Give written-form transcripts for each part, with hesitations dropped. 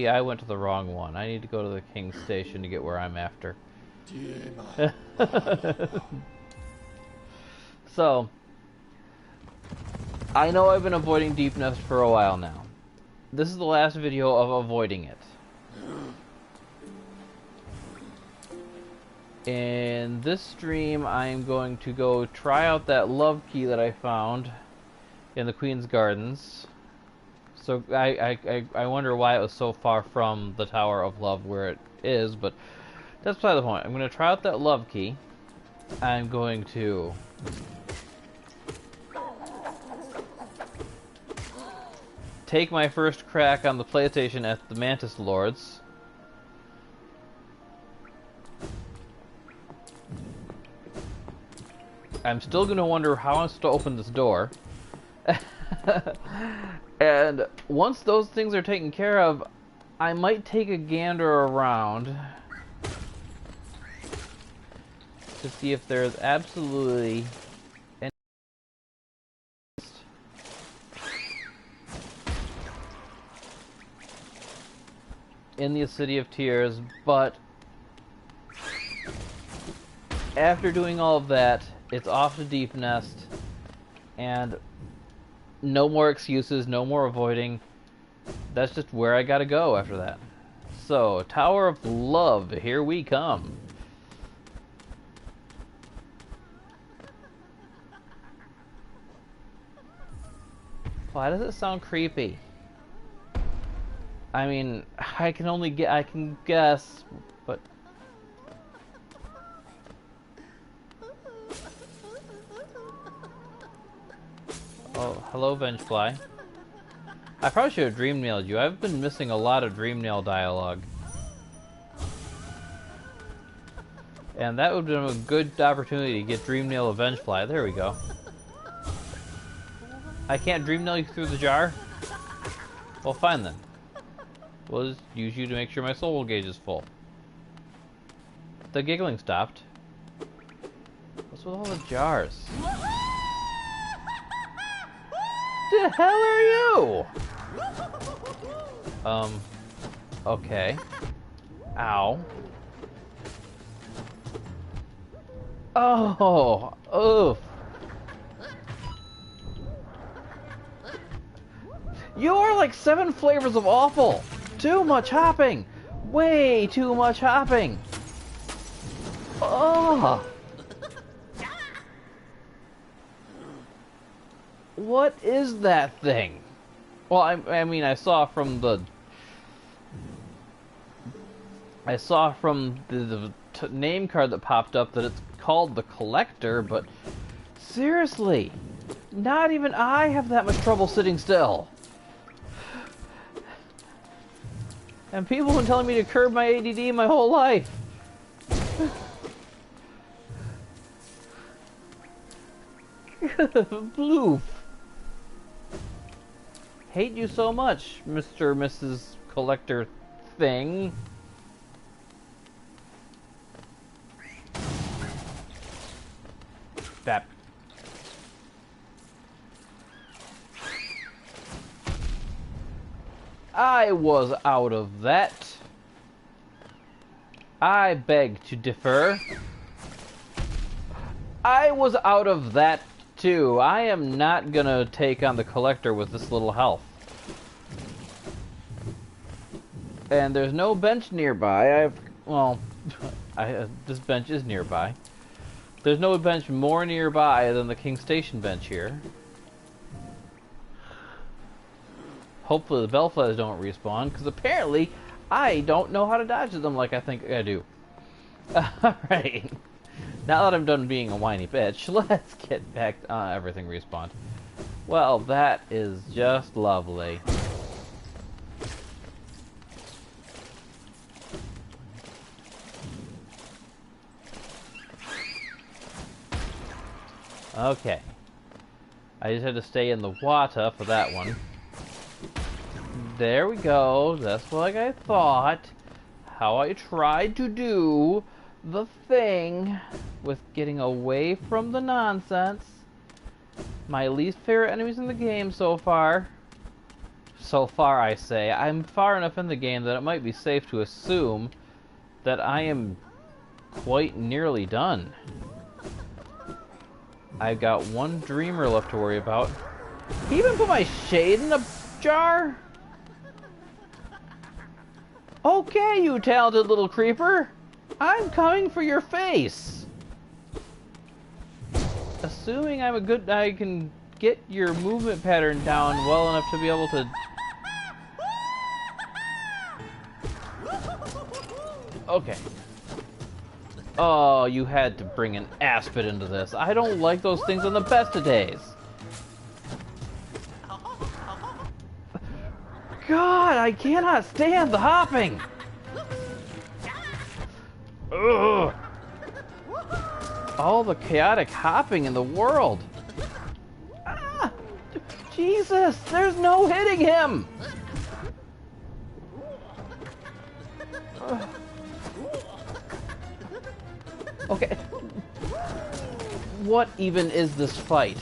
I went to the wrong one. I need to go to the King's Station to get where I'm after. So, I know I've been avoiding Deepnest for a while now. This is the last video of avoiding it. In this stream, I'm going to go try out that love key that I found in the Queen's Gardens. So I wonder why it was so far from the Tower of Love where it is, but that's beside the point. I'm going to try out that love key. I'm going to take my first crack on the PlayStation at the Mantis Lords. I'm still going to wonder how I'm supposed to open this door. And once those things are taken care of, I might take a gander around to see if there's absolutely any in the City of Tears, but after doing all of that, it's off to Deepnest, and no more excuses, no more avoiding. That's just where I gotta go after that. So, Tower of Love, here we come. Why does it sound creepy? I mean, I can guess, but... Oh, hello, Vengefly. I probably should have dream nailed you. I've been missing a lot of dream nail dialogue. And that would have been a good opportunity to get dream nail a Vengefly. There we go. I can't dream nail you through the jar? Well, fine then. We'll just use you to make sure my soul gauge is full. The giggling stopped. What's with all the jars? The hell are you? Okay. Ow. Oh, oof. You are like 7 flavors of awful. Too much hopping. Way too much hopping. Oh. What is that thing? Well, I mean, I saw from the name card that popped up that it's called the Collector, but seriously, not even I have that much trouble sitting still. And people have been telling me to curb my ADD my whole life. Bloof. Hate you so much, Mr. or Mrs. Collector thing. That. I was out of that. I beg to differ. I was out of that too. I am not gonna take on the Collector with this little health. And there's no bench nearby. This bench is nearby. There's no bench more nearby than the King's Station bench here. Hopefully the Bellflies don't respawn, because apparently I don't know how to dodge them like I think I do. Alright. Now that I'm done being a whiny bitch, let's get back to everything respawned. Well, that is just lovely. Okay. I just had to stay in the water for that one. There we go. That's like I thought. How I tried to do the thing with getting away from the nonsense. My least favorite enemies in the game so far. so far, I say. I'm far enough in the game that it might be safe to assume that I am quite nearly done. I've got one dreamer left to worry about. Can you even put my shade in a jar? Okay, you talented little creeper. I'm coming for your face. Assuming I can get your movement pattern down well enough to be able to... Okay. Oh, you had to bring an aspid into this. I don't like those things on the best of days. God, I cannot stand the hopping! Ugh. All the chaotic hopping in the world. Ah, Jesus, there's no hitting him! Ugh. Okay. What even is this fight?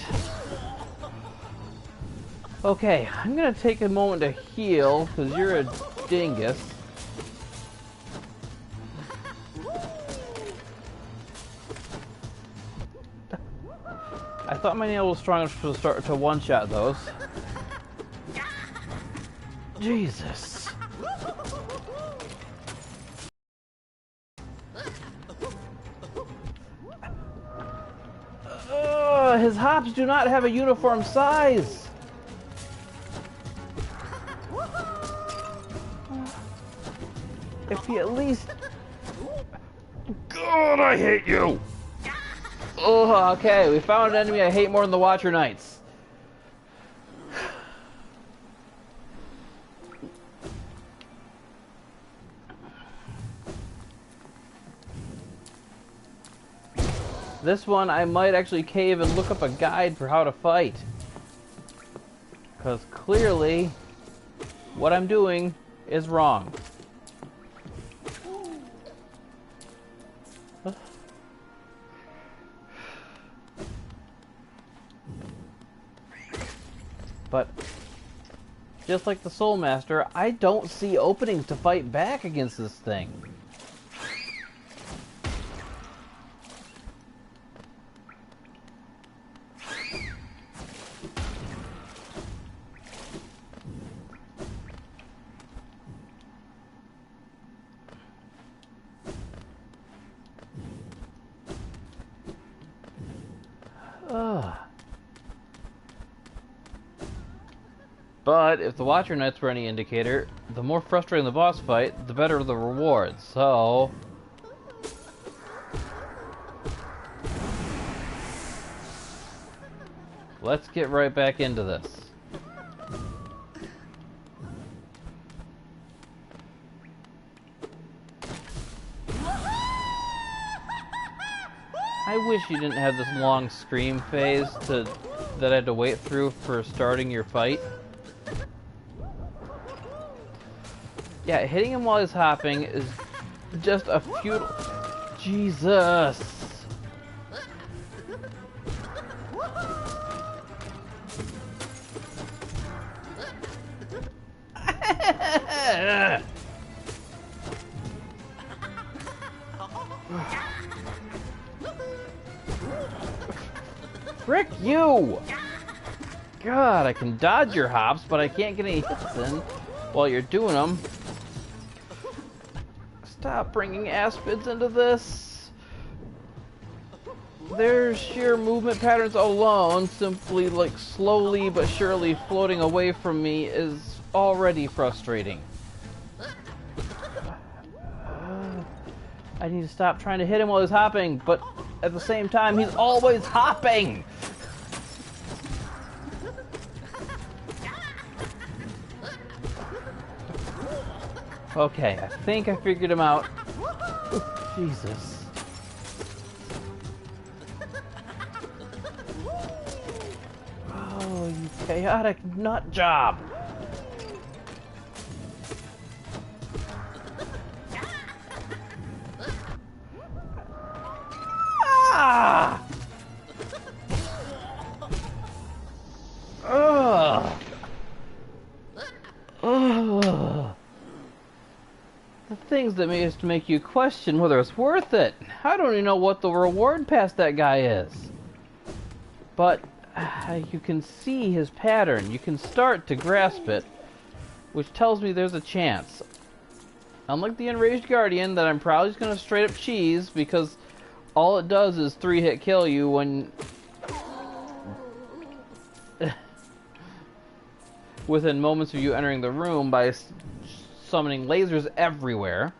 Okay, I'm gonna take a moment to heal, because you're a dingus. I thought my nail was strong enough to start to one-shot those. Jesus. His hops do not have a uniform size. If he at least... God, I hate you! Oh, okay, we found an enemy I hate more than the Watcher Knights. This one, I might actually cave and look up a guide for how to fight. Because clearly, what I'm doing is wrong. But, just like the Soul Master, I don't see openings to fight back against this thing. Ugh. But if the Watcher Knights were any indicator, the more frustrating the boss fight, the better the rewards. So... let's get right back into this. I wish you didn't have this long scream phase that I had to wait through for starting your fight. Yeah, hitting him while he's hopping is just a futile... Jesus! Frick you! God, I can dodge your hops, but I can't get any hits in while you're doing them. Stop bringing aspids into this. Their sheer movement patterns alone, simply like slowly but surely floating away from me, is already frustrating. I need to stop trying to hit him while he's hopping, but at the same time, he's always hopping! Okay, I think I figured him out. Jesus. Oh, you chaotic nut job! Ah! Ugh! things that may just make you question whether it's worth it. I don't even know what the reward past that guy is. But you can see his pattern. You can start to grasp it, which tells me there's a chance. Unlike the Enraged Guardian, that I'm probably just going to straight up cheese, because all it does is 3-hit kill you when... within moments of you entering the room by summoning lasers everywhere.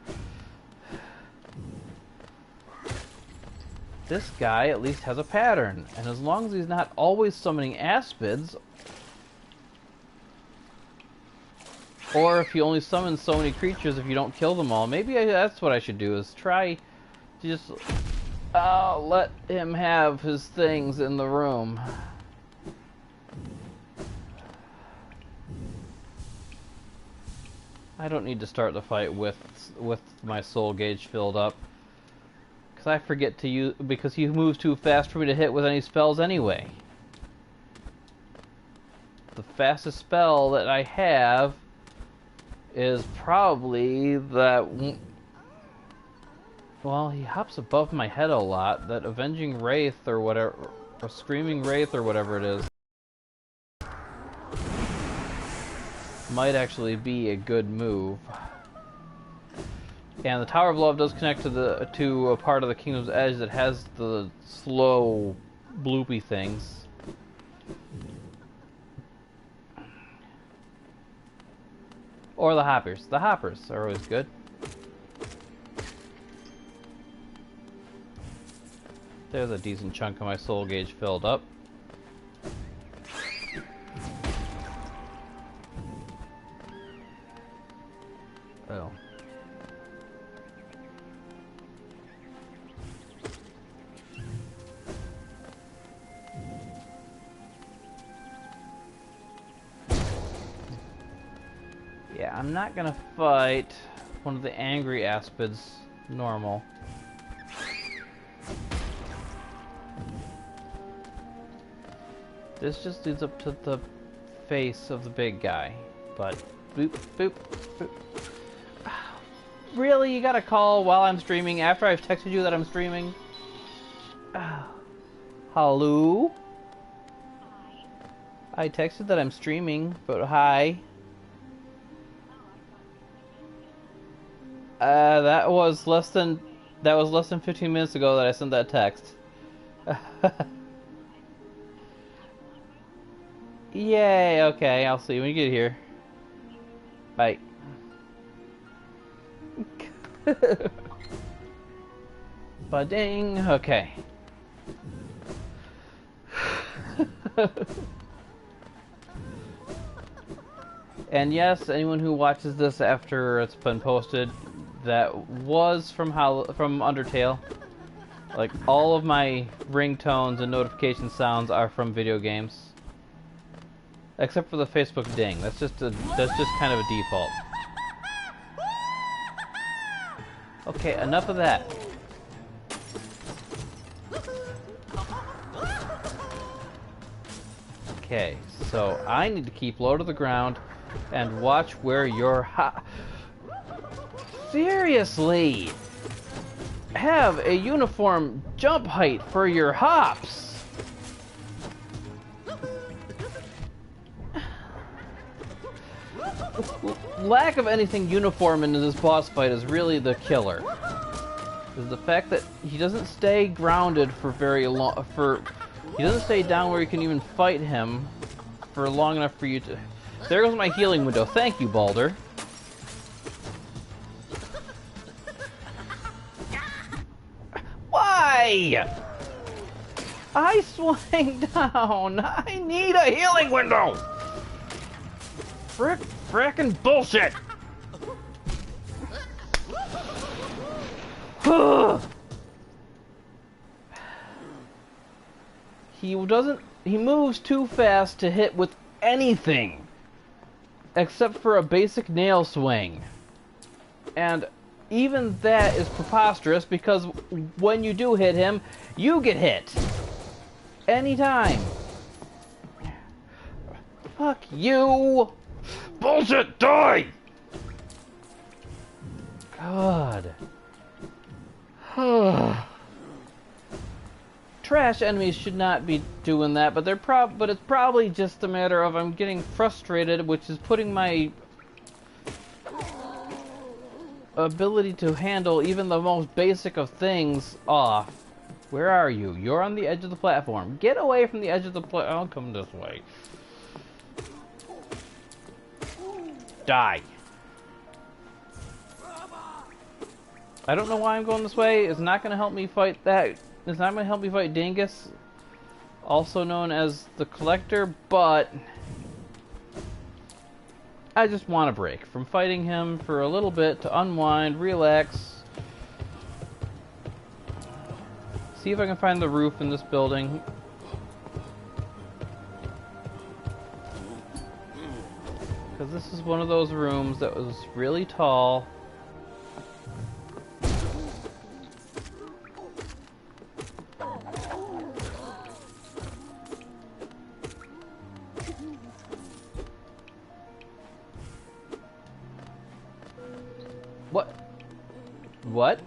This guy at least has a pattern, and as long as he's not always summoning aspids, or if he only summons so many creatures if you don't kill them all, maybe that's what I should do, is try to just let him have his things in the room. I don't need to start the fight with my soul gauge filled up, because I forget to use, because he moves too fast for me to hit with any spells anyway. The fastest spell that I have is probably that. Well, he hops above my head a lot. That Avenging Wraith or whatever, or Screaming Wraith or whatever it is, might actually be a good move. And the Tower of Love does connect to a part of the Kingdom's Edge that has the slow, bloopy things. Or the hoppers. The hoppers are always good. There's a decent chunk of my soul gauge filled up. Oh. Yeah, I'm not gonna fight one of the angry aspids normal. This just leads up to the face of the big guy. But boop, boop, boop. Really? You gotta call while I'm streaming after I've texted you that I'm streaming? Hello? I texted that I'm streaming, but hi. That was less than 15 minutes ago that I sent that text. Yay, okay, I'll see you when you get here. Bye. Ba-ding, okay. And yes, anyone who watches this after it's been posted, that was from Undertale. Like, all of my ringtones and notification sounds are from video games. Except for the Facebook ding. That's just kind of a default. Okay, enough of that. Okay, so I need to keep low to the ground and watch where you're seriously! Have a uniform jump height for your hops! Lack of anything uniform in this boss fight is really the killer. Is the fact that he doesn't stay grounded for very long. He doesn't stay down where you can even fight him for long enough for you to. There goes my healing window. Thank you, Baldur. Why? I swing down. I need a healing window. Frickin' bullshit! He moves too fast to hit with anything except for a basic nail swing. And even that is preposterous because when you do hit him, you get hit. Anytime. Fuck you! Bullshit, die! God. Trash enemies should not be doing that, but but it's probably just a matter of I'm getting frustrated, which is putting my ability to handle even the most basic of things off. Where are you? You're on the edge of the platform. Get away from the edge of the platform. I'll come this way. Die. I don't know why I'm going this way. It's not going to help me fight that. It's not going to help me fight Dingus, also known as the Collector, but I just want a break from fighting him for a little bit to unwind, relax, see if I can find the roof in this building. Because this is one of those rooms that was really tall. What?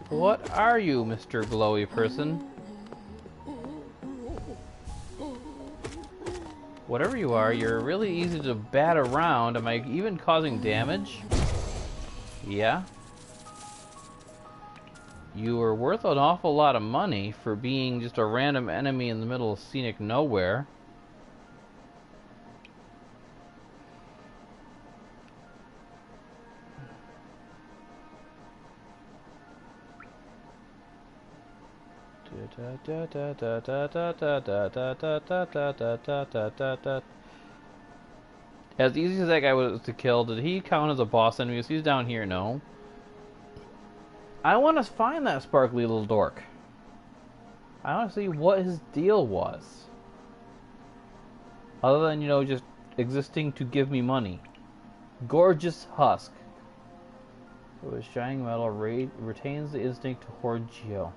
What are you, Mr. Glowy Person? Whatever you are, you're really easy to bat around. Am I even causing damage? Yeah. You are worth an awful lot of money for being just a random enemy in the middle of scenic nowhere. As easy as that guy was to kill, did he count as a boss enemy? He's down here, no. I want to find that sparkly little dork. I want to see what his deal was. Other than, you know, just existing to give me money. Gorgeous husk. With shining metal, retains the instinct to hoard geo.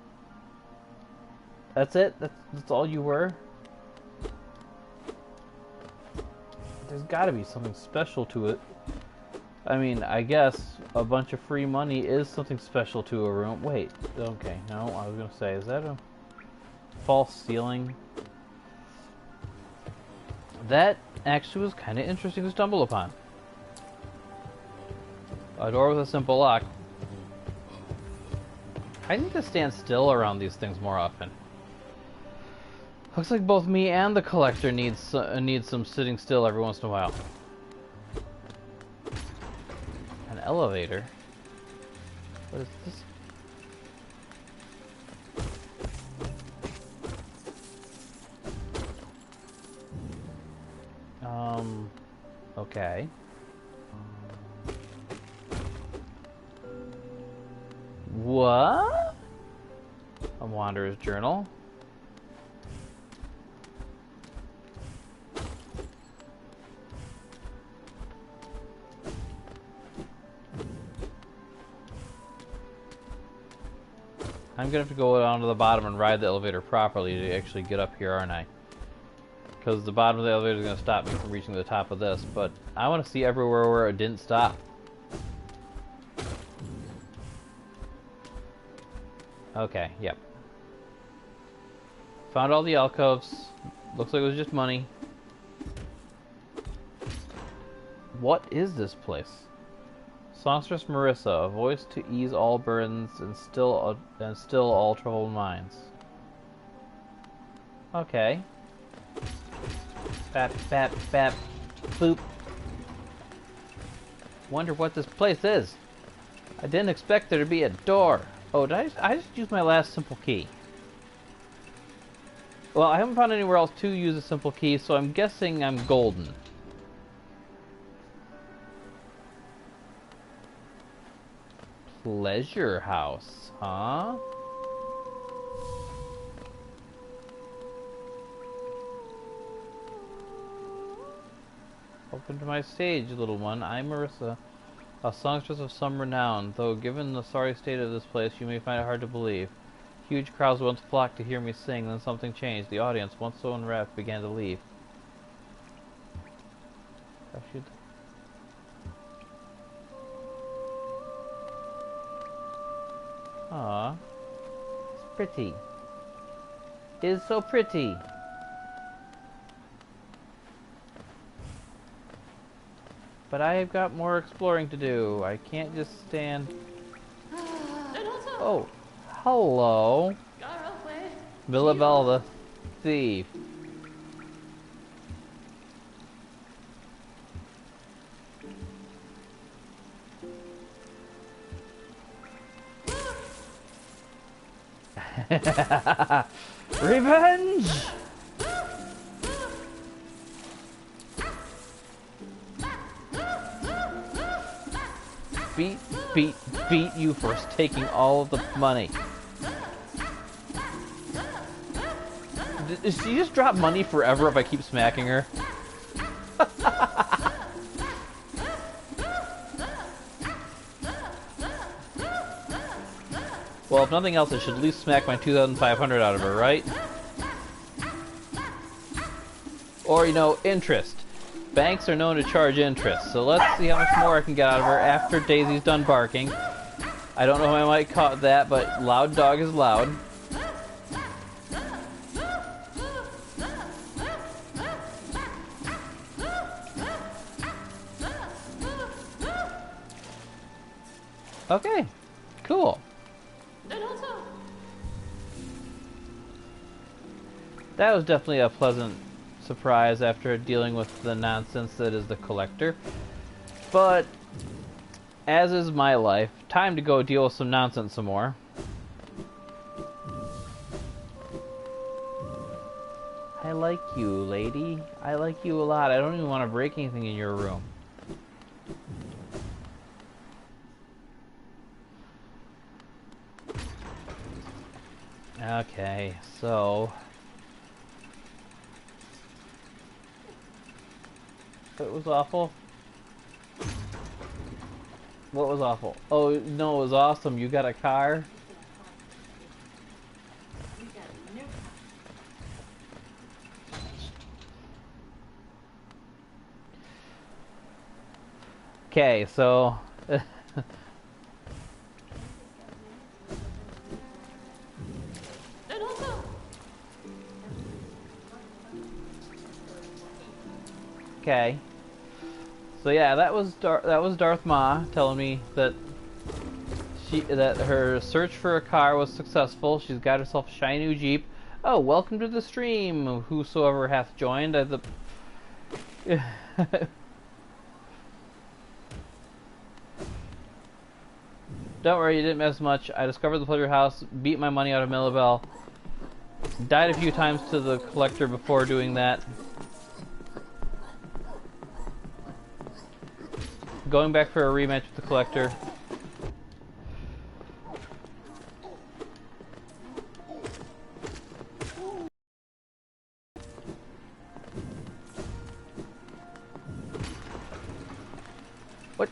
That's it? That's all you were? There's gotta be something special to it. I mean, I guess a bunch of free money is something special to a room. Wait, okay, no, I was gonna say, is that a false ceiling? That actually was kind of interesting to stumble upon. A door with a simple lock. I need to stand still around these things more often. Looks like both me and the Collector needs some sitting still every once in a while. An elevator? What is this? Okay. What? A Wanderer's Journal. I'm gonna have to go down to the bottom and ride the elevator properly to actually get up here, aren't I? Because the bottom of the elevator is gonna stop me from reaching the top of this, but I want to see everywhere where it didn't stop. Okay, yep. Found all the alcoves. Looks like it was just money. What is this place? Songstress Marissa, a voice to ease all burdens and still all troubled minds. Okay. Bap, bap, bap, boop. Wonder what this place is. I didn't expect there to be a door. Oh, I just used my last simple key. Well, I haven't found anywhere else to use a simple key, so I'm guessing I'm golden. Pleasure house, huh? Welcome to my stage, little one. I'm Marissa, a songstress of some renown, though given the sorry state of this place, you may find it hard to believe. Huge crowds once flocked to hear me sing, then something changed. The audience, once so enwrapped, began to leave. I should... Aww. It's pretty. It is so pretty. But I have got more exploring to do. I can't just stand... Oh, hello. Millabelle the thief. Revenge! Beat you for taking all of the money. Does she just drop money forever if I keep smacking her? Well, if nothing else, I should at least smack my 2,500 out of her, right? Or, you know, interest. Banks are known to charge interest, so let's see how much more I can get out of her after Daisy's done barking. I don't know how I might call it that, but loud dog is loud. Okay, cool. That was definitely a pleasant surprise after dealing with the nonsense that is the collector. But, as is my life, time to go deal with some nonsense some more. I like you, lady. I like you a lot. I don't even want to break anything in your room. Okay, so... It was awful. What was awful? Oh, no, it was awesome. You got a car? Okay, so... Okay. So yeah, that was Darth Ma telling me that her search for a car was successful. She's got herself a shiny new Jeep. Oh, welcome to the stream, whosoever hath joined. Don't worry, you didn't miss much. I discovered the pleasure house, beat my money out of Millabelle, died a few times to the collector before doing that. Going back for a rematch with the collector. What?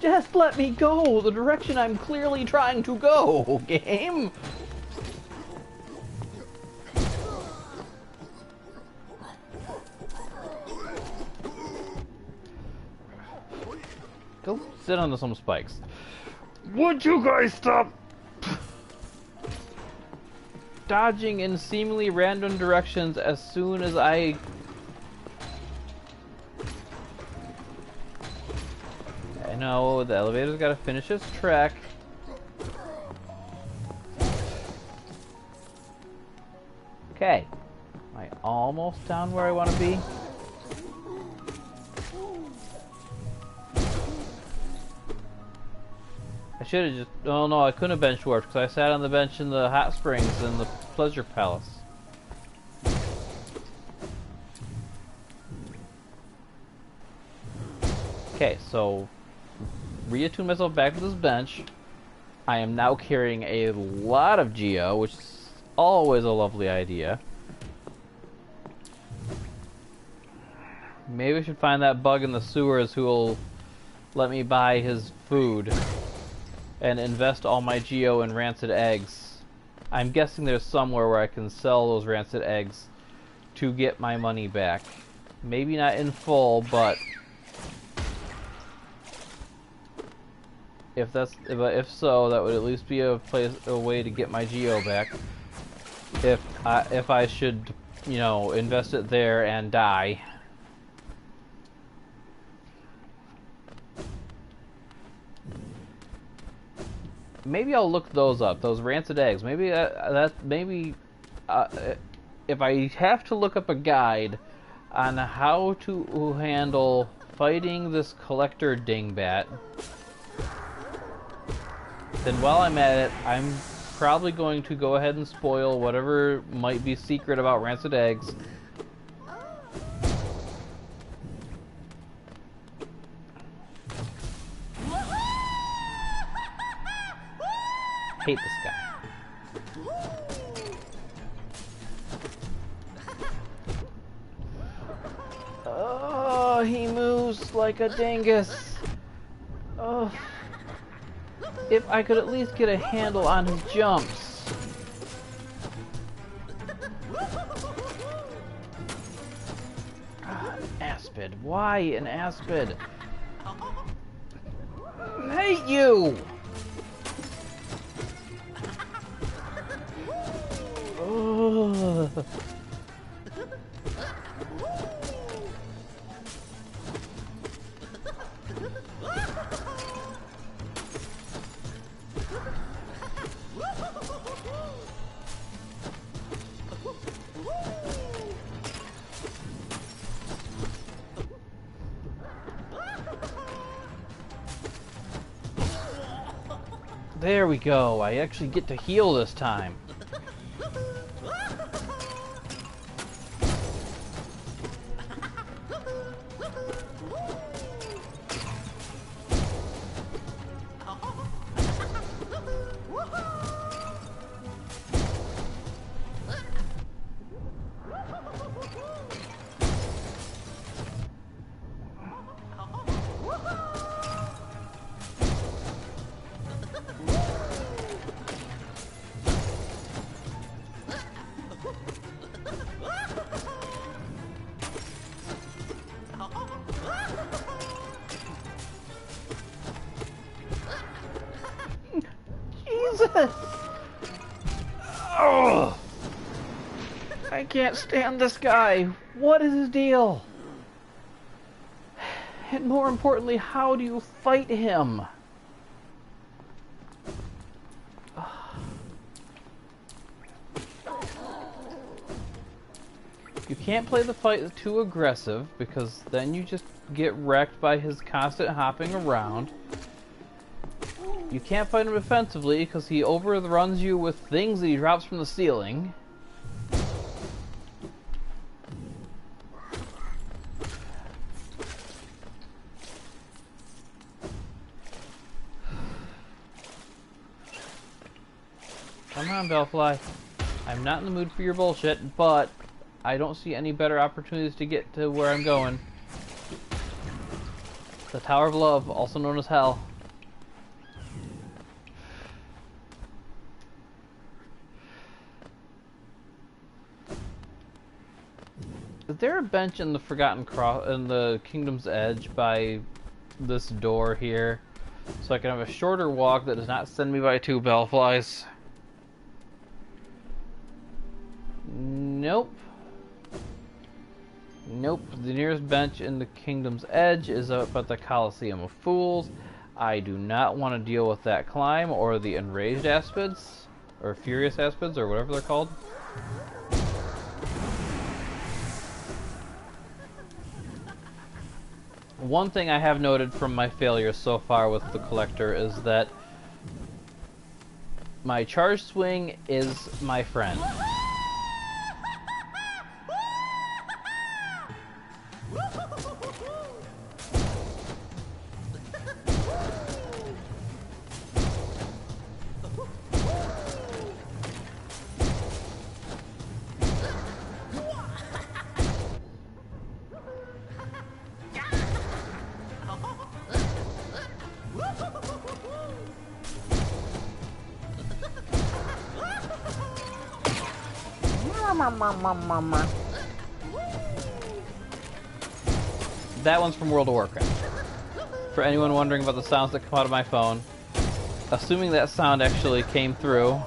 Just let me go! The direction I'm clearly trying to go, game! Go sit on some spikes. Would you guys stop dodging in seemingly random directions as soon as I... I know, the elevator's gotta finish its trek. Okay. Am I almost down where I want to be? I should have just... Oh no, I couldn't have bench warped because I sat on the bench in the hot springs in the Pleasure Palace. Okay, so... reattune myself back to this bench. I am now carrying a lot of Geo, which is always a lovely idea. Maybe I should find that bug in the sewers who will let me buy his food. and invest all my geo in rancid eggs. I'm guessing there's somewhere where I can sell those rancid eggs to get my money back. Maybe not in full, but if so, that would at least be a way to get my geo back. If I should, you know, invest it there and die. Maybe I'll look those up. Those rancid eggs. Maybe if I have to look up a guide on how to handle fighting this collector dingbat, then while I'm at it, I'm probably going to go ahead and spoil whatever might be secret about rancid eggs. Hate this guy. Oh, he moves like a dingus. Oh. If I could at least get a handle on his jumps. Ah, Aspid. Why an Aspid? I hate you! Ugh. There we go. I actually get to heal this time. Jesus! Oh! I can't stand this guy. What is his deal? And more importantly, how do you fight him? You can't play the fight too aggressive, because then you just get wrecked by his constant hopping around. You can't fight him defensively, because he overruns you with things that he drops from the ceiling. Come on, Bellfly. I'm not in the mood for your bullshit, but I don't see any better opportunities to get to where I'm going. The Tower of Love, also known as Hell. Is there a bench in the in the Kingdom's Edge by this door here, so I can have a shorter walk that does not send me by 2 Bellflies? Nope. Nope. The nearest bench in the Kingdom's Edge is up at the Coliseum of Fools. I do not want to deal with that climb or the enraged aspids, or furious aspids, or whatever they're called. One thing I have noted from my failures so far with the Collector is that my charge swing is my friend. That one's from World of Warcraft. For anyone wondering about the sounds that come out of my phone, assuming that sound actually came through,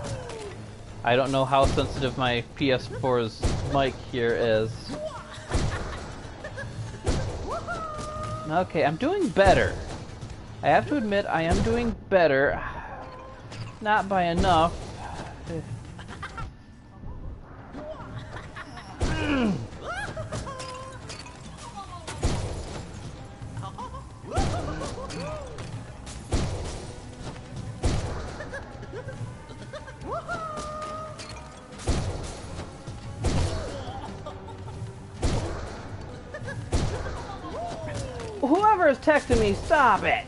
I don't know how sensitive my PS4's mic here is. Okay, I'm doing better. I have to admit, I am doing better. Not by enough. Whoever is texting me, stop it!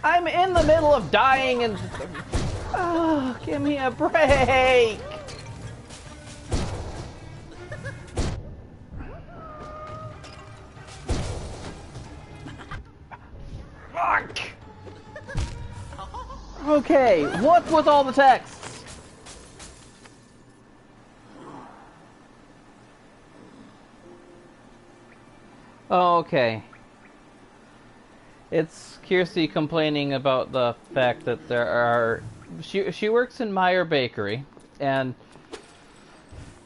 I'm in the middle of dying and... Oh, give me a break! Fuck! Okay, what's with all the texts? Okay. It's Kirsty complaining about the fact that there are... She works in Meyer Bakery, and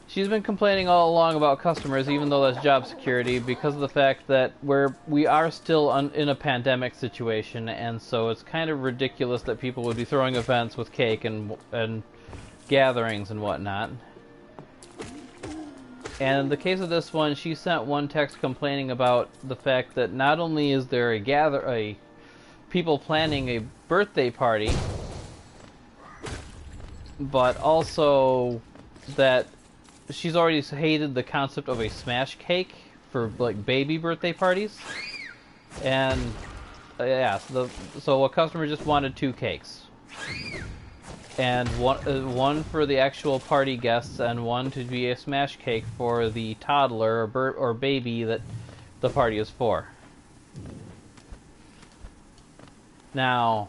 she's been complaining all along about customers, even though that's job security, because of the fact that we are still in a pandemic situation, and so it's kind of ridiculous that people would be throwing events with cake and gatherings and whatnot. And in the case of this one, she sent one text complaining about the fact that not only is there people planning a birthday party, but also that she's already hated the concept of a smash cake for like baby birthday parties. And yeah, so a customer just wanted 2 cakes. And one for the actual party guests, and one to be a smash cake for the toddler or baby that the party is for. Now,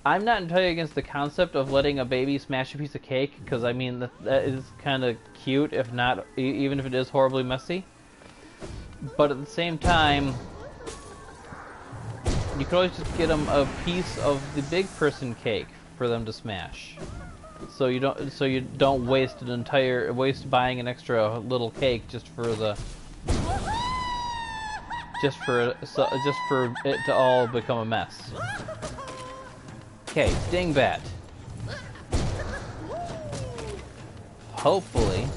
I'm not entirely against the concept of letting a baby smash a piece of cake, because I mean that is kind of cute, if not, even if it is horribly messy. But at the same time, you could always just get them a piece of the big person cake for them to smash, so you don't waste buying an extra little cake just for it to all become a mess. Okay, dingbat. Hopefully.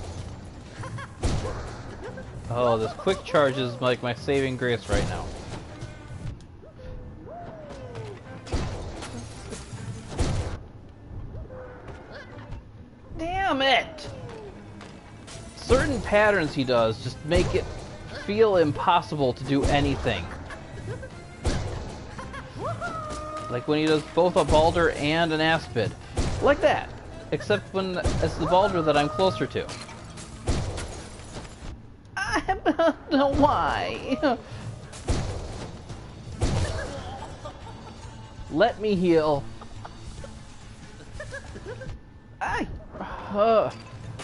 Oh, this quick charge is like my saving grace right now. Damn it! Certain patterns he does just make it feel impossible to do anything. Like when he does both a Balder and an Aspid. Like that. Except when it's the Balder that I'm closer to. I don't know why. Let me heal.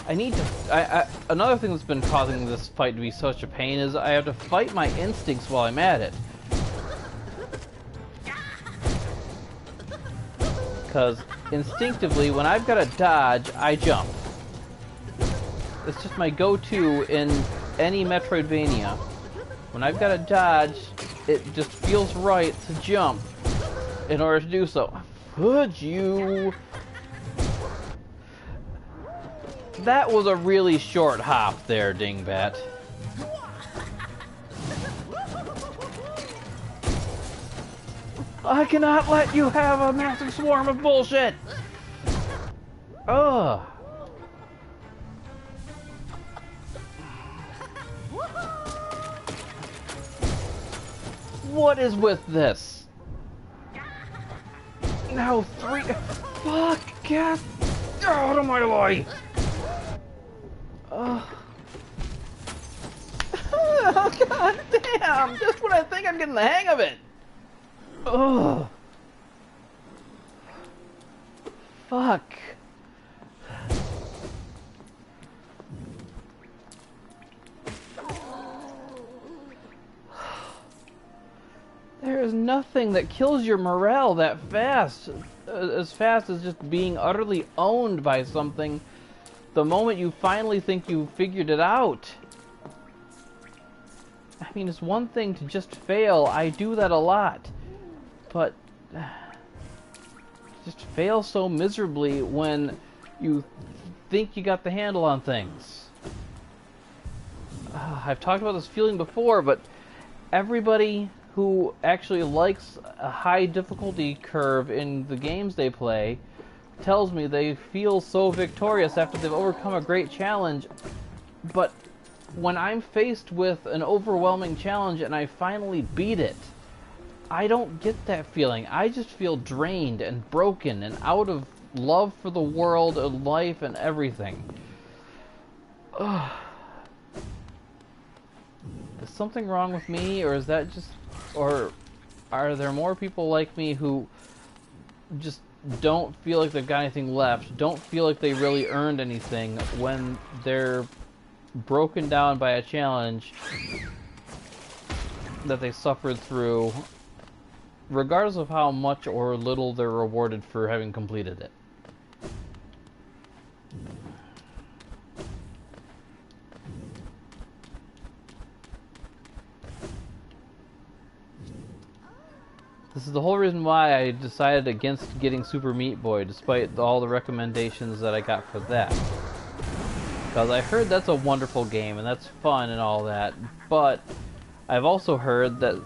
I need to... another thing that's been causing this fight to be such a pain is I have to fight my instincts while I'm at it. Because instinctively, when I've got to dodge, I jump. It's just my go-to in any Metroidvania. When I've got to dodge, it just feels right to jump in order to do so. Could you... That was a really short hop there, dingbat. I cannot let you have a massive swarm of bullshit! Ugh. What is with this? Now 3... Fuck! Get out of my life! God damn! Just when I think I'm getting the hang of it! Ugh. Fuck. There is nothing that kills your morale that fast. As fast as just being utterly owned by something the moment you finally think you figured it out. I mean, it's one thing to just fail. I do that a lot. But just fail so miserably when you think you got the handle on things. I've talked about this feeling before, but everybody who actually likes a high difficulty curve in the games they play tells me they feel so victorious after they've overcome a great challenge. But when I'm faced with an overwhelming challenge and I finally beat it, I don't get that feeling. I just feel drained and broken and out of love for the world and life and everything. Ugh. Is something wrong with me, or is that just... Or are there more people like me who just don't feel like they've got anything left, don't feel like they really earned anything when they're broken down by a challenge that they suffered through, regardless of how much or little they're rewarded for having completed it? This is the whole reason why I decided against getting Super Meat Boy, despite all the recommendations that I got for that. Because I heard that's a wonderful game, and that's fun and all that, but I've also heard that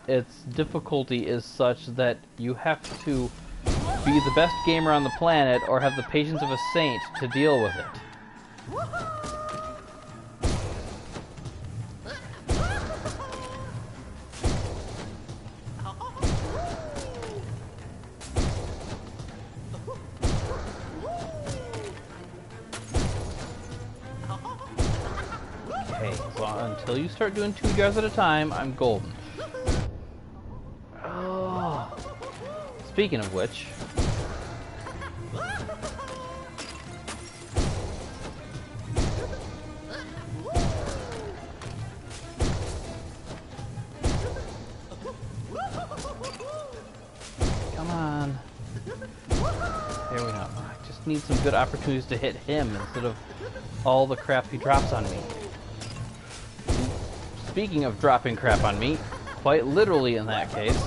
its difficulty is such that you have to be the best gamer on the planet or have the patience of a saint to deal with it. Until you start doing 2 jars at a time, I'm golden. Oh. Speaking of which... Come on. There we go. I just need some good opportunities to hit him instead of all the crap he drops on me. Speaking of dropping crap on me, quite literally in that case.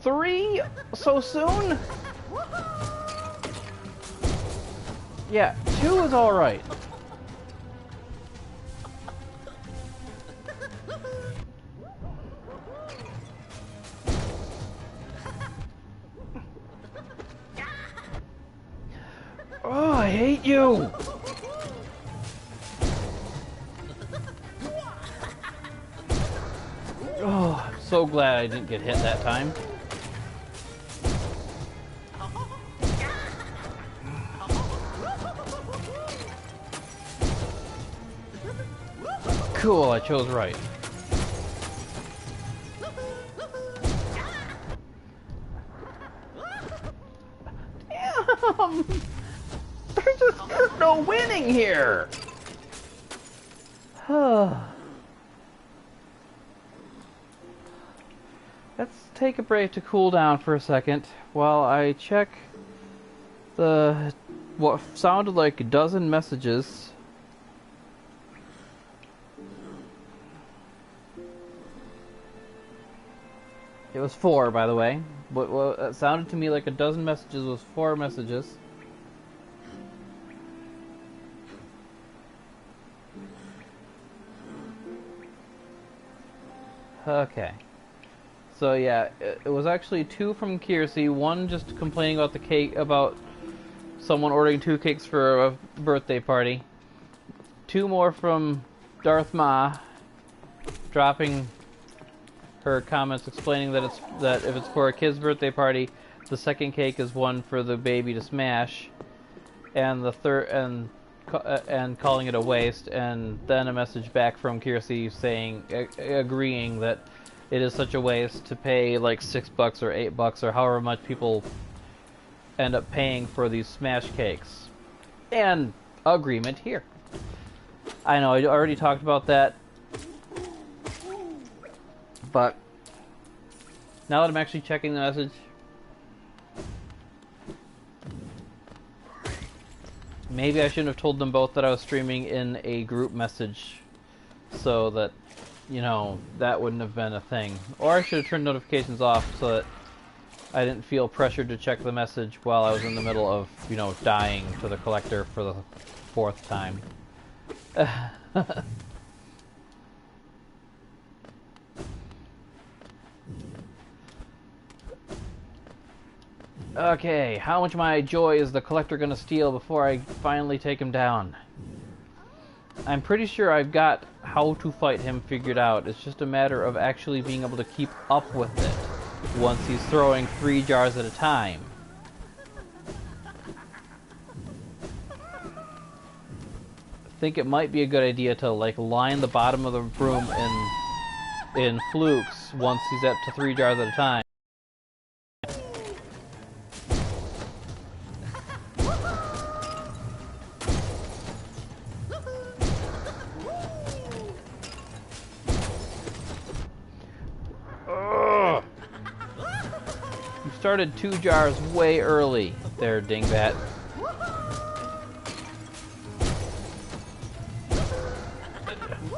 Three? So soon? Yeah, 2 is alright. Oh, I hate you! Oh, I'm so glad I didn't get hit that time. Cool, I chose right. Damn! There's no winning here! Let's take a break to cool down for a second while I check what sounded like a dozen messages. It was 4, by the way. What it sounded to me like a dozen messages was 4 messages. Okay. So yeah, it was actually 2 from Kiersey, 1 just complaining about the cake, about someone ordering 2 cakes for a birthday party. 2 more from Darth Ma dropping her comments explaining that if it's for a kid's birthday party, the second cake is one for the baby to smash, and the third and calling it a waste, and then a message back from Kiersey saying agreeing that it is such a waste to pay like $6 or $8 or however much people end up paying for these smash cakes. And agreement here. I know I already talked about that, but now that I'm actually checking the message, maybe I shouldn't have told them both that I was streaming in a group message so that, you know, that wouldn't have been a thing. Or I should have turned notifications off so that I didn't feel pressured to check the message while I was in the middle of, you know, dying to the collector for the 4th time. Okay, how much of my joy is the collector gonna steal before I finally take him down? I'm pretty sure I've got how to fight him figured out. It's just a matter of actually being able to keep up with it once he's throwing 3 jars at a time. I think it might be a good idea to like line the bottom of the room in flukes once he's up to 3 jars at a time. You started 2 jars way early there, dingbat.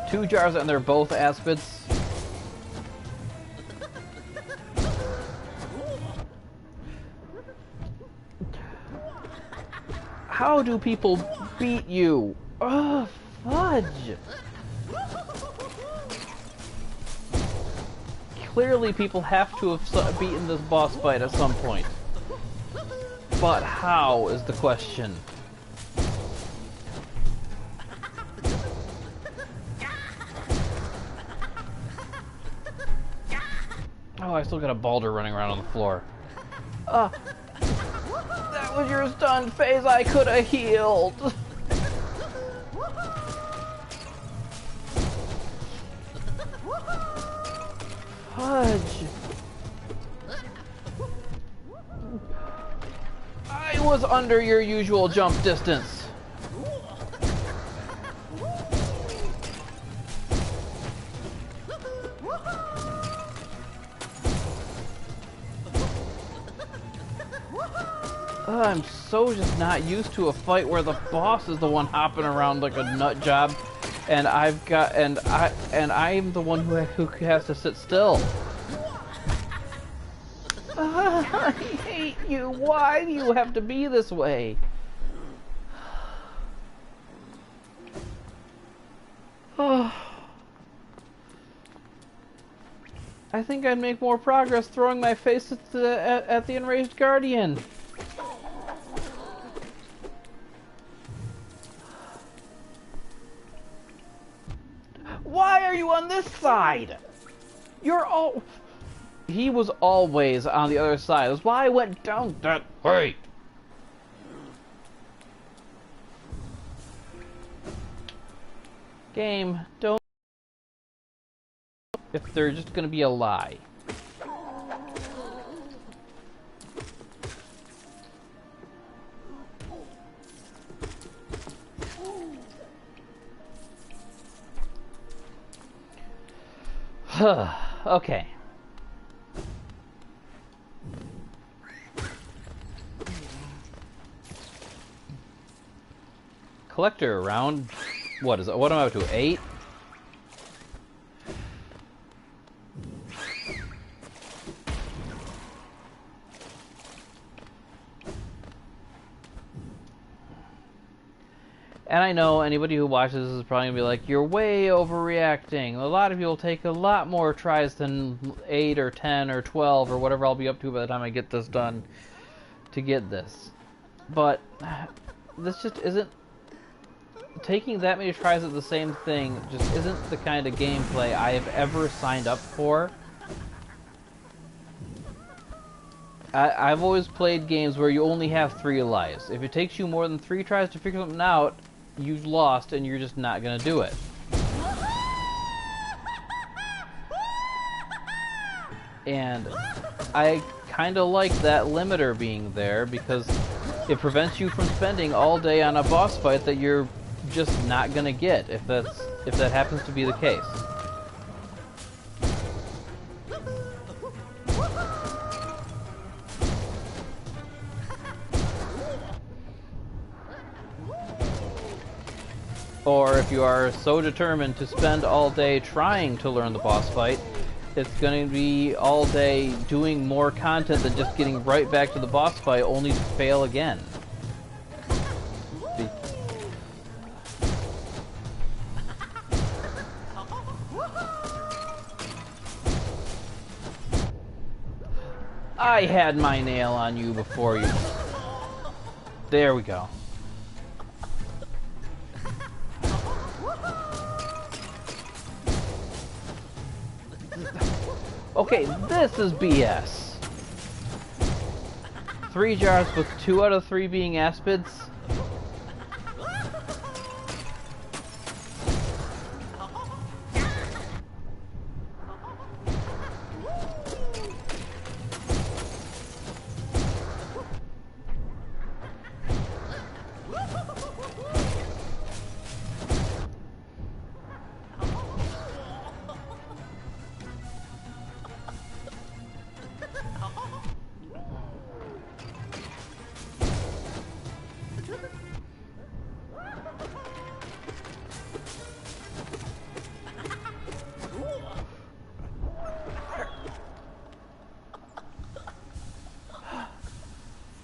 Two jars and they're both aspids. How do people beat you? Ugh, fudge! Clearly people have to have beaten this boss fight at some point. But how is the question? Oh, I still got a Baldur running around on the floor. That was your stunned phase I could have healed. Fudge. I was under your usual jump distance. I'm so just not used to a fight where the boss is the one hopping around like a nut job, and I'm the one who has to sit still. I hate you. Why do you have to be this way? Oh. I think I'd make more progress throwing my face at the enraged guardian. Why are you on this side? You're all... He was always on the other side. That's why I went down that way. Game, don't... If they're just gonna be a lie. Okay. Collector around. What is it? What am I up to? 8? And I know anybody who watches this is probably going to be like, you're way overreacting. A lot of you will take a lot more tries than 8 or 10 or 12 or whatever I'll be up to by the time I get this done to get this. But this just isn't taking that many tries at the same thing just isn't the kind of gameplay I have ever signed up for. I've always played games where you only have 3 lives. If it takes you more than 3 tries to figure something out, you've lost and you're just not gonna do it. And I kind of like that limiter being there because it prevents you from spending all day on a boss fight that you're just not gonna get if that happens to be the case. Or if you are so determined to spend all day trying to learn the boss fight, it's going to be all day doing more content than just getting right back to the boss fight only to fail again. I had my nail on you before you. There we go. Okay, this is BS. 3 jars with 2 out of 3 being aspids.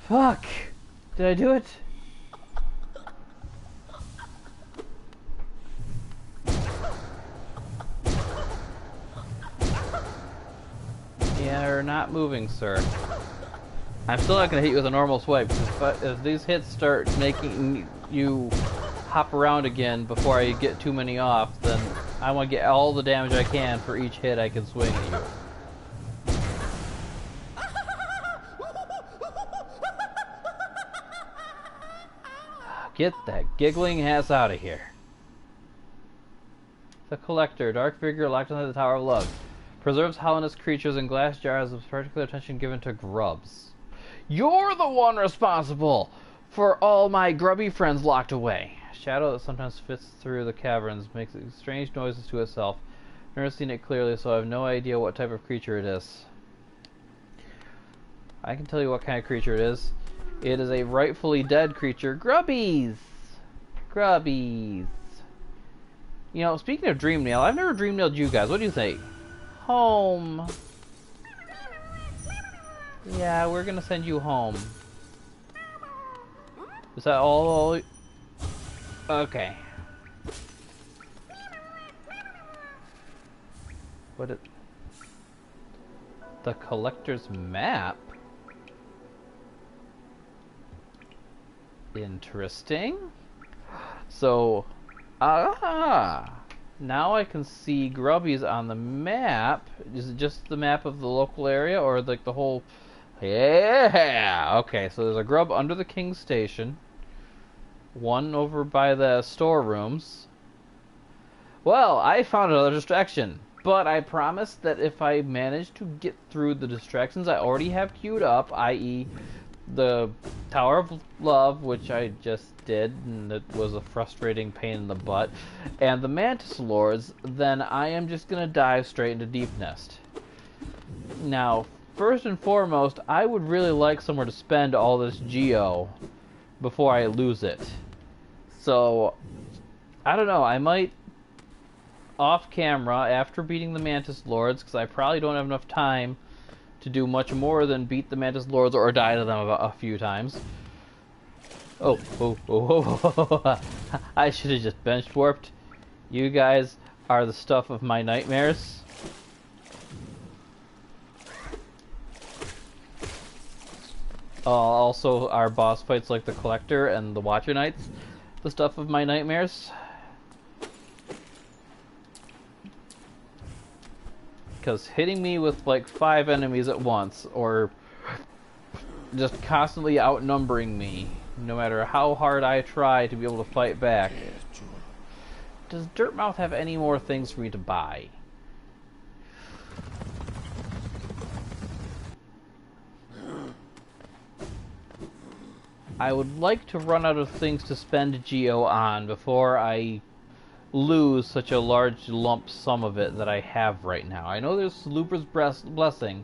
Fuck! Did I do it? Yeah, you're not moving, sir. I'm still not gonna hit you with a normal swipe, because if these hits start making you hop around again before I get too many off, then I want to get all the damage I can for each hit I can swing at you. Get that giggling ass out of here. The Collector, dark figure locked inside the Tower of Love. Preserves hollowness creatures in glass jars with particular attention given to grubs. You're the one responsible for all my grubby friends locked away. Shadow that sometimes fits through the caverns makes strange noises to itself. I've never seen it clearly, so I have no idea what type of creature it is. I can tell you what kind of creature it is. It is a rightfully dead creature. Grubbies! Grubbies. You know, speaking of dream nail, I've never dream nailed you guys. What do you think? Home. Yeah, we're gonna send you home. Is that all? Okay. What it? The Collector's map? Interesting. So, now I can see grubbies on the map. Is it just the map of the local area, or like the whole? Yeah. Okay, so there's a grub under the King's Station. One over by the storerooms. Well, I found another distraction, but I promised that if I manage to get through the distractions I already have queued up, i.e. the Tower of Love, which I just did, and it was a frustrating pain in the butt, and the Mantis Lords, then I am just gonna dive straight into Deepnest. Now, first and foremost, I would really like somewhere to spend all this geo before I lose it. So, I don't know, I might, off camera, after beating the Mantis Lords, because I probably don't have enough time to do much more than beat the Mantis Lords or die to them a few times. Oh. I should have just bench warped. You guys are the stuff of my nightmares. Also, our boss fights like the Collector and the Watcher Knights. the stuff of my nightmares. Because hitting me with like 5 enemies at once, or just constantly outnumbering me, no matter how hard I try to be able to fight back. Does Dirtmouth have any more things for me to buy? I would like to run out of things to spend Geo on before I lose such a large lump sum of it that I have right now. I know there's Luper's Blessing,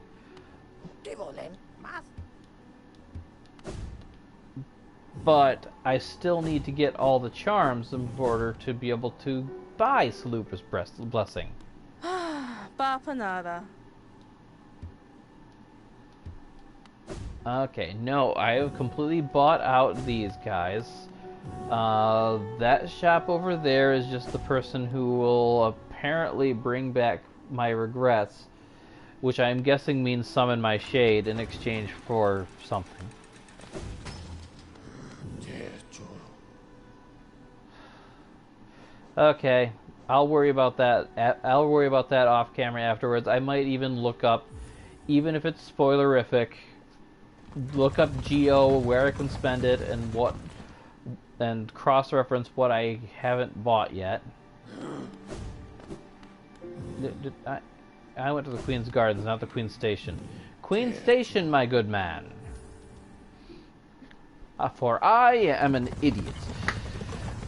but I still need to get all the charms in order to be able to buy Salupra's Blessing. Bapanada. Okay, no, I have completely bought out these guys. That shop over there is just the person who will apparently bring back my regrets, which I'm guessing means summon my shade in exchange for something. Okay, I'll worry about that. I'll worry about that off camera afterwards. I might even look up, even if it's spoilerific, look up Geo, where I can spend it, and cross-reference what I haven't bought yet. I went to the Queen's Gardens, not the Queen's Station. Queen's Station, my good man. For I am an idiot.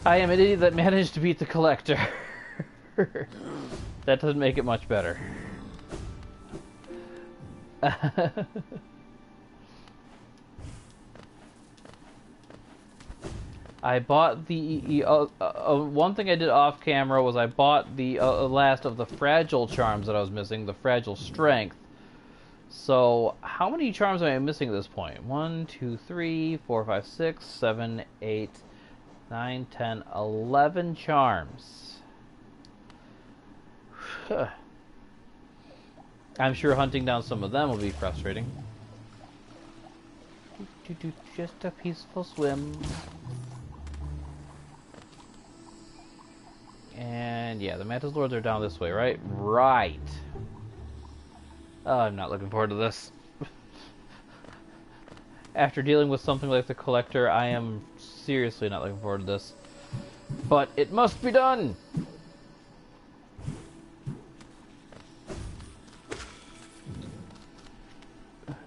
I am an idiot that managed to beat the Collector. That doesn't make it much better. I bought the... one thing I did off camera was I bought the last of the fragile charms that I was missing, the fragile strength. So, how many charms am I missing at this point? 1, 2, 3, 4, 5, 6, 7, 8, 9, 10, 11 charms. I'm sure hunting down some of them will be frustrating. Just a peaceful swim. And yeah, the Mantis Lords are down this way, right? Right. Oh, I'm not looking forward to this. After dealing with something like the Collector, I am seriously not looking forward to this. But it must be done!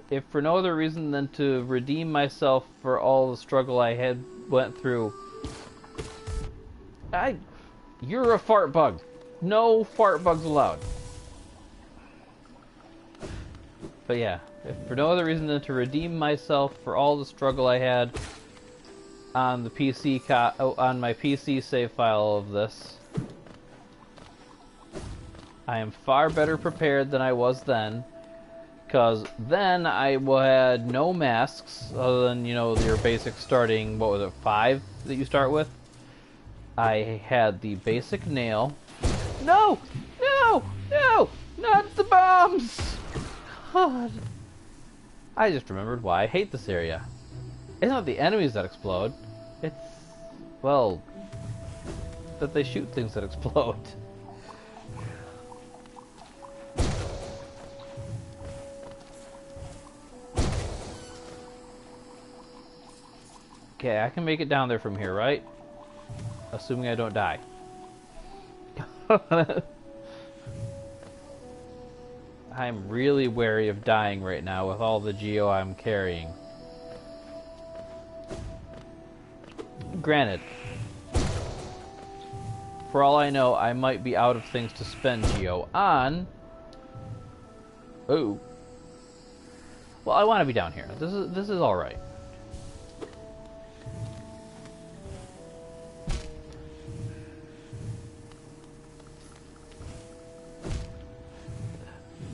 If for no other reason than to redeem myself for all the struggle I had went through. You're a fart bug. No fart bugs allowed. But yeah, if for no other reason than to redeem myself for all the struggle I had on the PC on my PC save file of this, I am far better prepared than I was then. Because then I had no masks other than, you know, your basic starting, what was it, 5 that you start with? I had the basic nail. No! No! No! Not the bombs! God. I just remembered why I hate this area. It's not the enemies that explode. It's, well, that they shoot things that explode. Okay, I can make it down there from here, right? Assuming I don't die. I'm really wary of dying right now with all the Geo I'm carrying. Granted, for all I know, I might be out of things to spend Geo on. Oh. Well, I want to be down here. This is all right.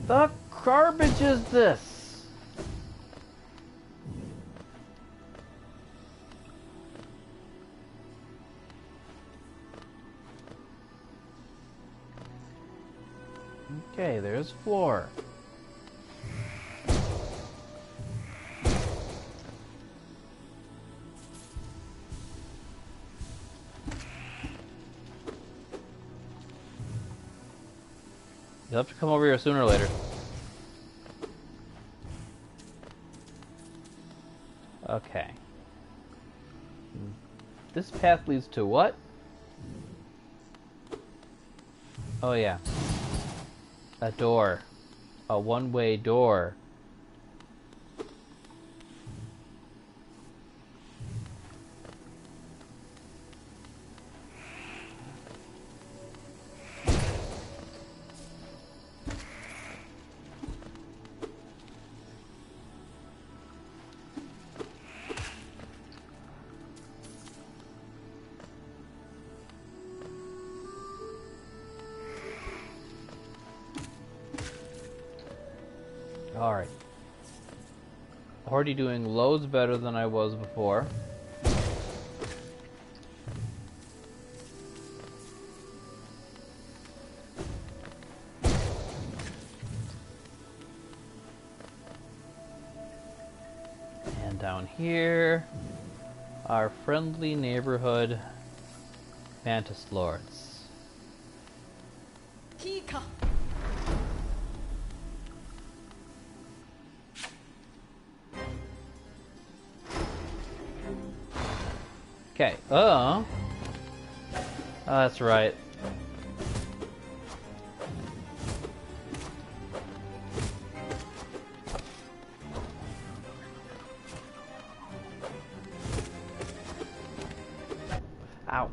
The garbage is this? Okay, there's floor. You'll have to come over here sooner or later. Okay. This path leads to what? Oh yeah. A door. A one-way door. Alright. Already doing loads better than I was before. And down here, our friendly neighborhood Mantis Lords. Kika. Okay. Oh, that's right. Ow.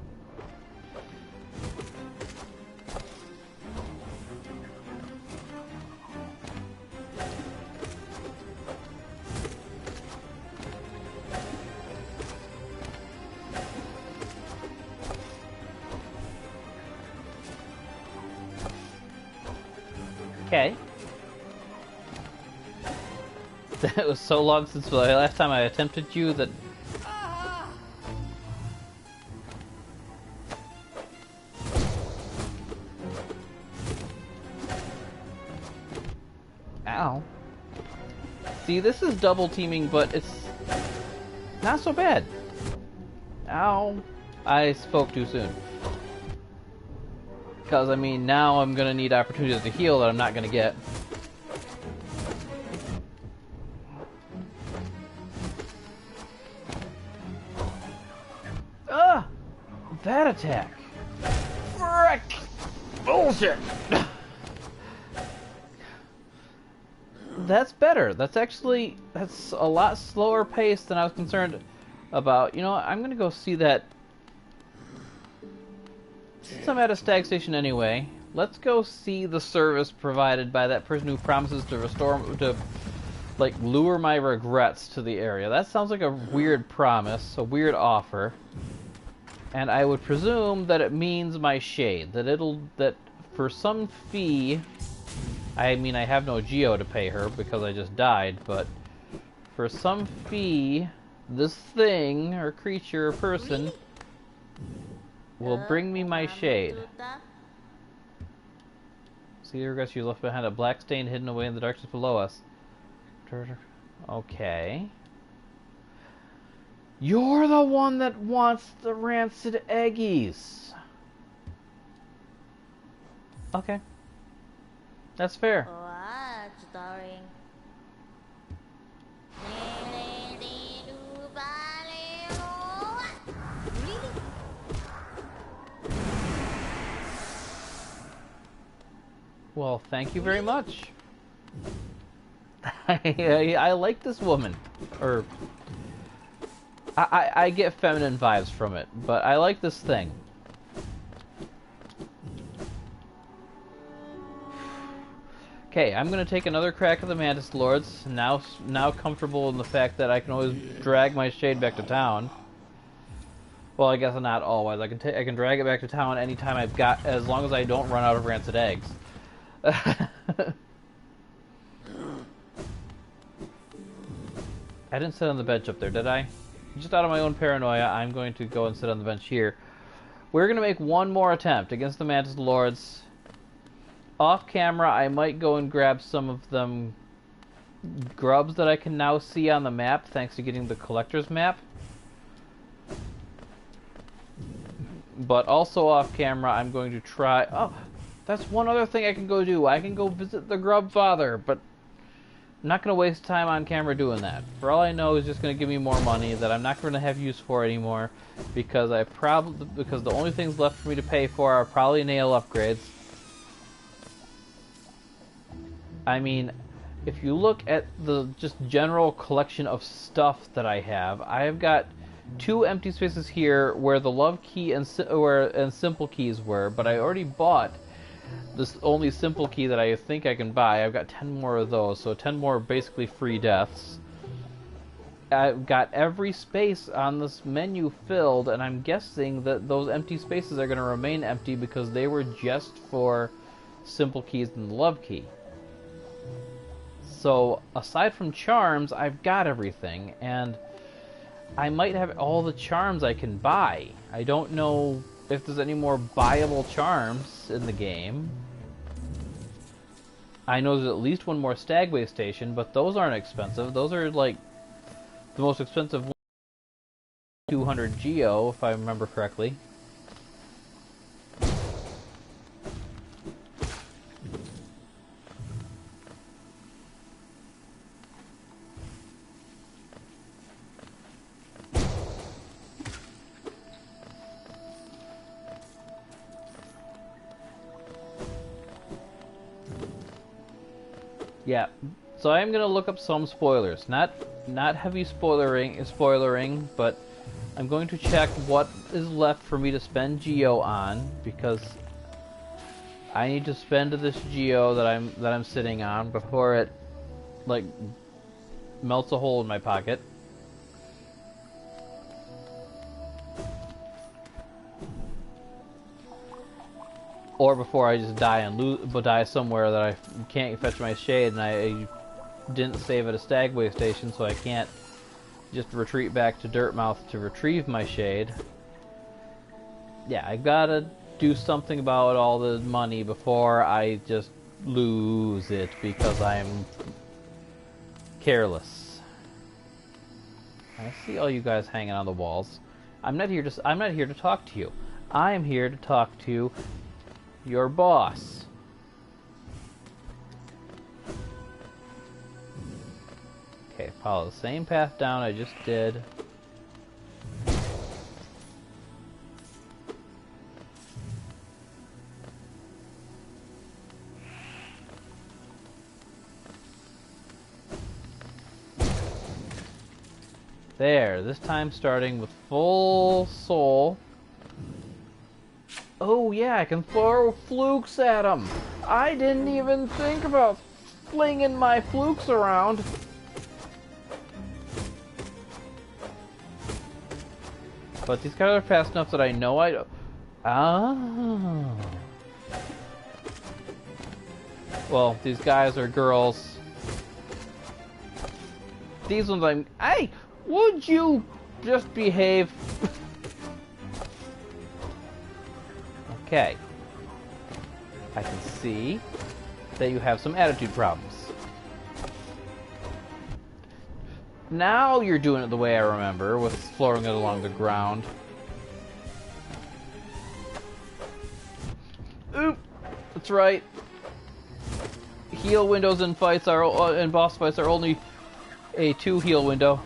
Okay. That was so long since the last time I attempted you that... Ow. See, this is double teaming, but it's not so bad. Ow. I spoke too soon. Because, I mean, now I'm going to need opportunities to heal that I'm not going to get. Ah! That attack! Frick! Bullshit! That's better. That's a lot slower paced than I was concerned about. You know what? I'm going to go see that. Since I'm at a stag station anyway, let's go see the service provided by that person who promises to like, lure my regrets to the area. That sounds like a weird promise, a weird offer. And I would presume that it means my shade. That for some fee, I mean, I have no geo to pay her because I just died, but for some fee, this thing, or creature, or person, will bring me my shade. See the regrets you left behind, a black stain hidden away in the darkness below us. Okay. You're the one that wants the rancid eggies. Okay. That's fair. Well, thank you very much. I like this woman. Or... I get feminine vibes from it, but I like this thing. Okay, I'm gonna take another crack at the Mantis Lords. Now comfortable in the fact that I can always drag my shade back to town. Well, I guess not always. I can drag it back to town anytime I've got, as long as I don't run out of rancid eggs. I didn't sit on the bench up there, did I? Just out of my own paranoia, I'm going to go and sit on the bench here. We're going to make one more attempt against the Mantis Lords. Off camera, I might go and grab some of them grubs that I can now see on the map, thanks to getting the collector's map. But also off camera, I'm going to try... Oh, That's one other thing I can go do. I can go visit the Grub Father, but I'm not going to waste time on camera doing that. For all I know, it's just going to give me more money that I'm not going to have use for anymore, because the only things left for me to pay for are probably nail upgrades. I mean, if you look at the just general collection of stuff that I have got 2 empty spaces here where the love key and simple keys were, but I already bought this only simple key that I think I can buy. I've got 10 more of those, so 10 more basically free deaths. I've got every space on this menu filled, and I'm guessing that those empty spaces are going to remain empty because they were just for simple keys and the love key. So, aside from charms, I've got everything, and I might have all the charms I can buy. I don't know if there's any more buyable charms in the game. I know there's at least one more Stagway station, but those aren't expensive. Those are like the most expensive 200 Geo, if I remember correctly. Yeah, so I'm gonna look up some spoilers. Not heavy spoilering, but I'm going to check what is left for me to spend Geo on, because I need to spend this Geo that I'm sitting on before it like melts a hole in my pocket. Or before I just die and die somewhere that I can't fetch my shade, and I didn't save at a Stagway station, so I can't just retreat back to Dirtmouth to retrieve my shade. Yeah, I gotta do something about all the money before I just lose it because I'm careless. I see all you guys hanging on the walls. I'm not here to talk to you. I'm here to talk to your boss. Okay, follow the same path down I just did. There, this time starting with full soul. Oh yeah, I can throw flukes at them. I didn't even think about flinging my flukes around. But these guys are fast enough that I know I don't... Ah. Well, these guys are girls. These ones I'm... Hey! Would you just behave? Okay. I can see that you have some attitude problems. Now you're doing it the way I remember, with throwing it along the ground. Oop! That's right. Heal windows in fights are in boss fights are only a 2 heal window.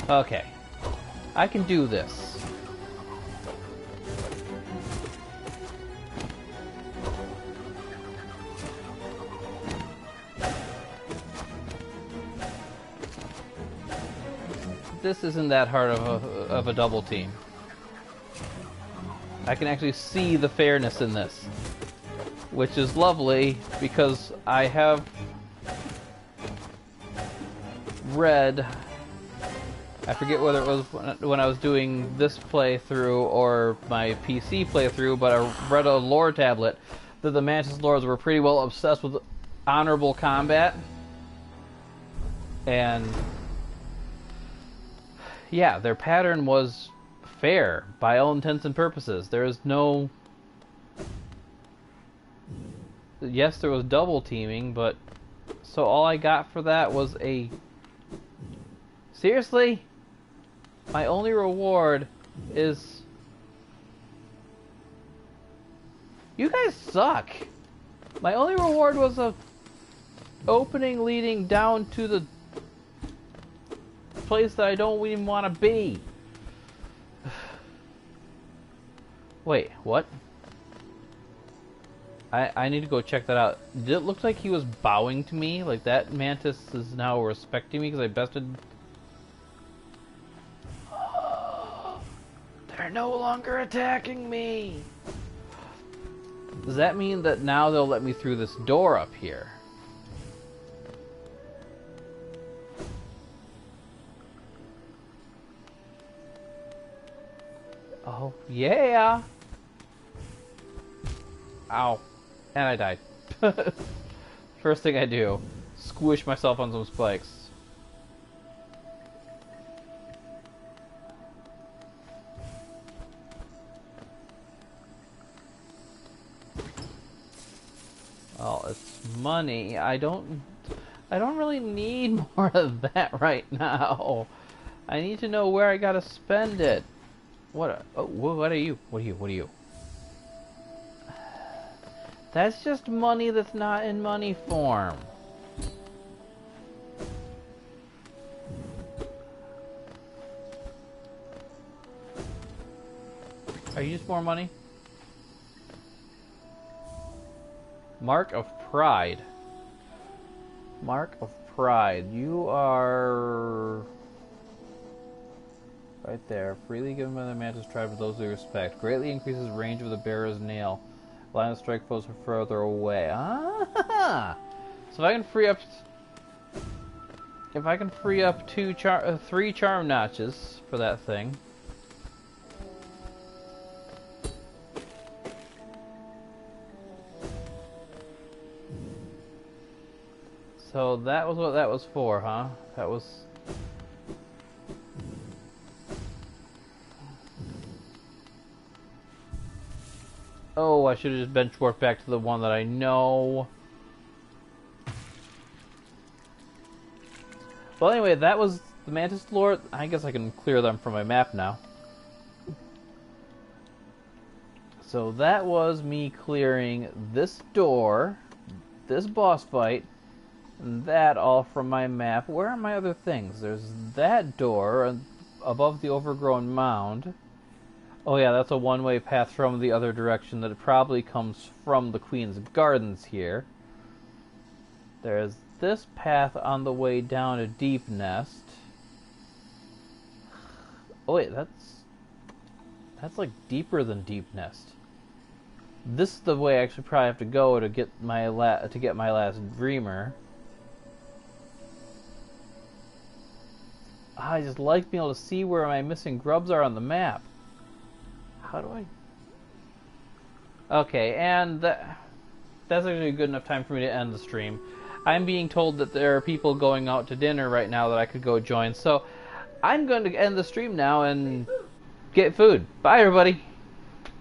Okay. I can do this. This isn't that hard of a double team. I can actually see the fairness in this, which is lovely because I have read, I forget whether it was when I was doing this playthrough or my PC playthrough, but I read a lore tablet that the Mantis Lords were pretty well obsessed with honorable combat. And yeah, their pattern was fair by all intents and purposes. There is no... Yes, there was double teaming, but... So all I got for that was a... Seriously? My only reward is... You guys suck! My only reward was a opening leading down to the place that I don't even want to be. Wait, what? I need to go check that out. Did it look like he was bowing to me? Like that mantis is now respecting me because I bested... They're no longer attacking me! Does that mean that now they'll let me through this door up here? Oh, yeah! Ow. And I died. First thing I do, squish myself on some spikes. Well, it's money. I don't really need more of that right now. I need to know where I gotta spend it. What are you? What are you? That's just money that's not in money form. Are you just more money? Mark of Pride. Mark of Pride. You are... right there. Freely given by the Mantis tribe to those they respect. Greatly increases range of the bearer's nail. Line of strike foes from further away. Ah! So if I can free up... if I can free up 3 charm notches for that thing... So that was what that was for, huh? That was... Oh, I should have just benchmarked back to the one that I know. Well, anyway, that was the Mantis Lord. I guess I can clear them from my map now. So that was me clearing this door, this boss fight, and that all from my map. Where are my other things? There's that door above the overgrown mound. Oh yeah, that's a one-way path from the other direction that probably comes from the Queen's Gardens here. There's this path on the way down to Deepnest. Oh wait, that's like deeper than Deepnest. This is the way I actually probably have to go to get my last dreamer. I just like being able to see where my missing grubs are on the map. How do I... Okay, and that's actually a good enough time for me to end the stream. I'm being told that there are people going out to dinner right now that I could go join, so I'm going to end the stream now and get food. Bye, everybody!